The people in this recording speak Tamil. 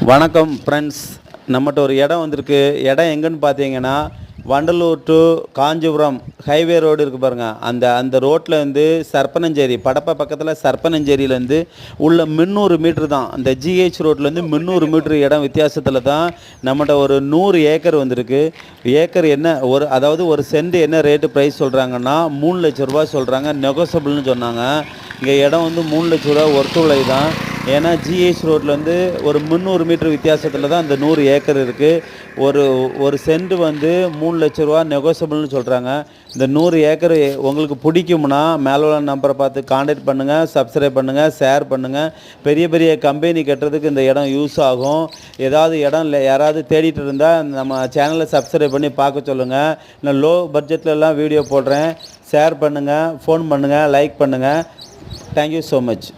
வணக்கம் ஃப்ரெண்ட்ஸ், நம்மகிட்ட ஒரு இடம் வந்திருக்கு. இடம் எங்கன்னு பார்த்தீங்கன்னா, Vandalur to Kanchipuram highway road இருக்குது பாருங்கள். அந்த ரோட்டில் வந்து சர்ப்பனஞ்சேரி, படப்பை பக்கத்தில் சர்ப்பனஞ்சேரியிலேருந்து உள்ள 300 மீட்ரு தான். அந்த ஜிஹெச் ரோட்லேருந்து 300 மீட்ரு இடம் வித்தியாசத்தில் தான் நம்மகிட்ட ஒரு 100 ஏக்கர் வந்திருக்கு. ஏக்கர் என்ன அதாவது ஒரு சென்ட் என்ன ரேட்டு ப்ரைஸ் சொல்கிறாங்கன்னா 3 லட்ச ரூபா சொல்கிறாங்க. நெகோசபிள்னு சொன்னாங்க. இங்கே இடம் வந்து 3 லட்ச ரூபா ஒர்த்துள்ளது தான். ஏன்னா ஜிஹெச் ரோட்லேருந்து ஒரு 300 மீட்டர் வித்தியாசத்தில் தான் அந்த 100 ஏக்கர் இருக்குது. ஒரு சென்ட் வந்து 3 லட்ச ரூபா நெகோசபிள்னு சொல்கிறாங்க. இந்த 100 ஏக்கர் உங்களுக்கு பிடிக்கும்னா மேலே உள்ள நம்பரை பார்த்து கான்டாக்ட் பண்ணுங்கள், சப்ஸ்கிரைப் பண்ணுங்கள், ஷேர் பண்ணுங்கள். பெரிய பெரிய கம்பெனி கட்டுறதுக்கு இந்த இடம் யூஸ் ஆகும். ஏதாவது இடம் இல்லை யாராவது தேடிட்டு இருந்தால் நம்ம சேனலை சப்ஸ்கிரைப் பண்ணி பார்க்க சொல்லுங்கள். நான் லோ பட்ஜெட்லலாம் வீடியோ போடுறேன். ஷேர் பண்ணுங்கள், ஃபோன் பண்ணுங்கள், லைக் பண்ணுங்கள். Thank you so much.